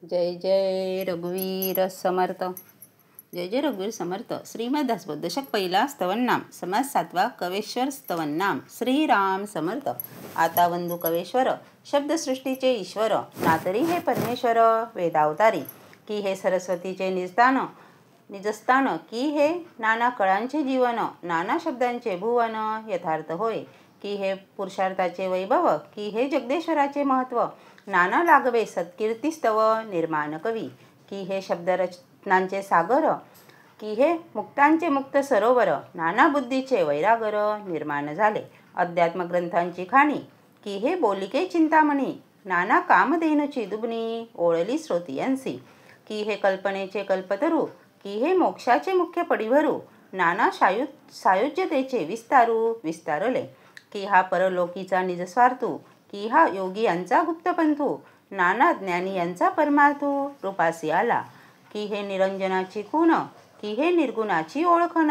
जय जय रघुवीर समर्थ. जय जय रघुवीर समर्थ. श्रीमद दासबोध दशक पहिला स्तवननाम समास सातवा कवेश्वर स्तवननाम. श्रीराम समर्थ. आता वंदू कवेश्वर शब्दसृष्टीचे ईश्वर नातरी हे परमेश्वर वेदावतारी की हे सरस्वतीचे निजस्थान की हे नाना कळांचे जीवन नाना शब्दांचे भुवन यथार्थ होय की हे पुरुषार्थाचे वैभव की हे जगदेश्वराचे महत्व नाना लागवे सत्कीर्तिस्तव निर्माण कवी की हे शब्दरचनांचे सागर की हे मुक्तांचे मुक्त सरोवर नाना बुद्धीचे वैरागर निर्माण झाले अध्यात्म ग्रंथांची खाणी की हे बोलिके चिंतामणी नाना कामधेनुची दुबणी ओळली श्रोतियांसी की हे कल्पनेचे कल्पतरू की हे मोक्षाचे मुख्य पडिभरू नाना सायुज्यतेचे विस्तारले की हा परलोकीचा निजस्वार्थू की हा योगी यांचा गुप्तपंथू नाना ज्ञानी यांचा परमार्थू रूपासी आला की हे निरंजनाची खूण की हे निर्गुणाची ओळखण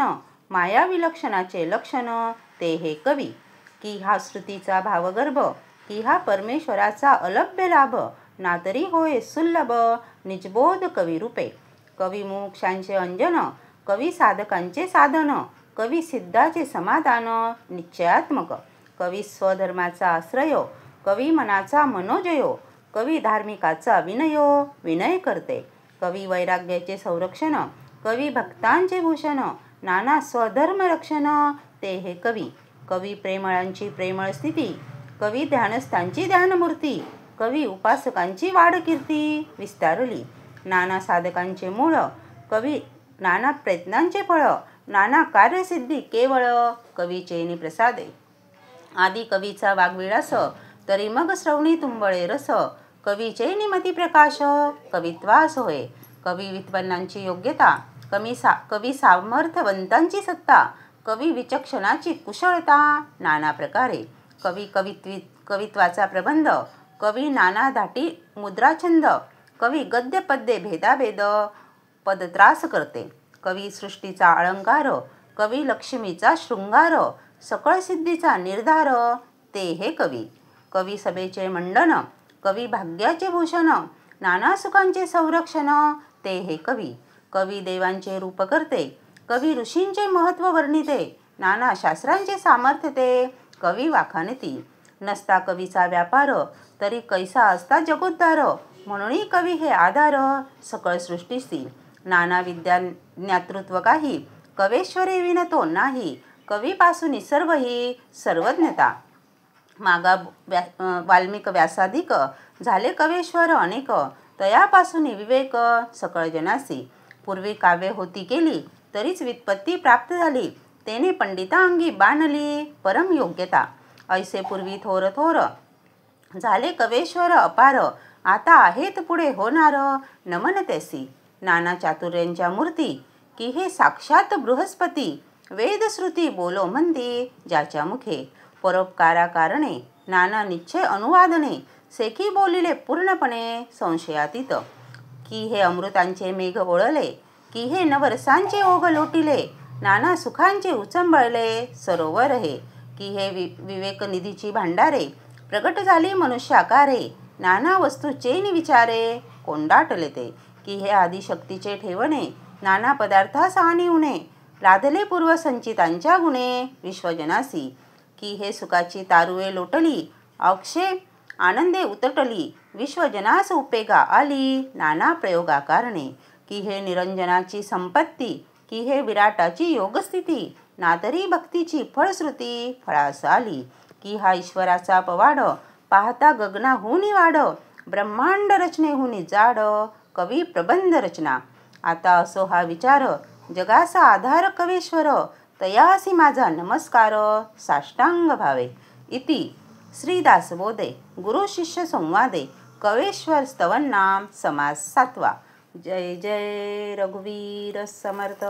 माया विलक्षणाचे लक्षण ते हे कवी की हा श्रुतीचा भावगर्भ की हा परमेश्वराचा अलभ्य लाभ नातरी होय सुलभ निजबोध कवी रूपे कवी मोक्षांचे अंजन कवी साधकांचे साधन कवी सिद्धाचे समाधान निश्चयात्मक कवी स्वधर्माचा आश्रय कवी मनाचा मनोजयो कवी धार्मिकाचा विनय करते कवी वैराग्याचे संरक्षण कवी भक्तांचे भूषण नाना स्वधर्म रक्षण ते हे कवी कवी प्रेमळांची प्रेमळ स्थिती कवी ध्यानस्थांची ध्यानमूर्ती कवी उपासकांची वाढ कीर्ती विस्तारली नाना साधकांचे मूळ कवी नाना प्रयत्नांचे फळ नाना कार्यसिद्धी केवळ कवीचे प्रसादे आदी कवीचा वाग्विलास तरी मग श्रवणी तुंबळे रस कवीचे निमती प्रकाश कवित्वास होय कवी व्युत्पन्नांची योग्यता कवी सामर्थ्यवंतांची सत्ता कवी विचक्षणाची कुशळता नाना प्रकारे कवित्वाचा प्रबंध कवी नाना धाटी मुद्राछंद कवी गद्य पद्ये भेदाभेद पदत्रास करते कवी सृष्टीचा अलंकार कवी लक्ष्मीचा शृंगार सकळ सिद्धीचा निर्धार ते हे कवी कवी सभेचे मंडन कवी भाग्याचे भूषण नाना सुखांचे संरक्षण ते हे कवी कवी देवांचे रूप करते कवी ऋषींचे महत्त्व वर्णिते नाना शास्त्रांचे सामर्थ्य ते कवी वाखाणती नसता कवीचा व्यापार तरी कैसा असता जगोद्धार म्हणून कवी हे आधार सकळ सृष्टीसी नाना विज्ञातृत्व काही कवेश्वरे विनतो नाही कवीपासून सर्व ही सर्वज्ञता मागा वाल्मिक व्यासाधिक झाले कवेश्वर अनेक तयापासून विवेक सकळ जनासी पूर्वी काव्य होती केली तरीच व्युत्पत्ती प्राप्त झाली तेने पंडितांगी बाणली परम योग्यता ऐसे पूर्वी थोर थोर झाले कवेश्वर अपार आता आहेत पुढे होणार नमन त्यासी नाना चातुर्यांच्या मूर्ती की हे साक्षात बृहस्पती वेदश्रुती बोलो म्हणती ज्याच्या मुखे परोपकारा कारणे नाना निश्चय अनुवादने सेखी बोलिले पूर्णपणे संशयातीत की हे अमृतांचे मेघ ओळले की हे नवरसांचे ओघ लोटिले नाना सुखांचे उचंबळले सरोवर हे की हे विवेकनिधीची भांडारे प्रगट झाली मनुष्याकारे नाना वस्तूचे विचारे कोंडाटले ते की हे आदिशक्तीचे ठेवणे नाना पदार्थास हानी उणे लादले पूर्वसंचितांच्या गुणे विश्वजनासी की हे सुखाची तारुवे लोटली अक्षे आनंदे उतटली विश्वजनास उपेगा आली नाना प्रयोगा कारणे की हे निरंजनाची संपत्ती की हे विराटाची योगस्थिती नातरी भक्तीची फळश्रुती फळास आली की हा ईश्वराचा पवाड पाहता गगनाहूनी वाढ ब्रह्मांड रचनेहूनी जाड कवी प्रबंध रचना आता असो हा विचार जगाचा आधार कवेश्वर तयासी माझा नमस्कार साष्टांग भावे इति श्री दासबोधे गुरु शिष्य संवादे कवेश्वर स्तवननाम समास सातवा. जय जय रघुवीर समर्थ.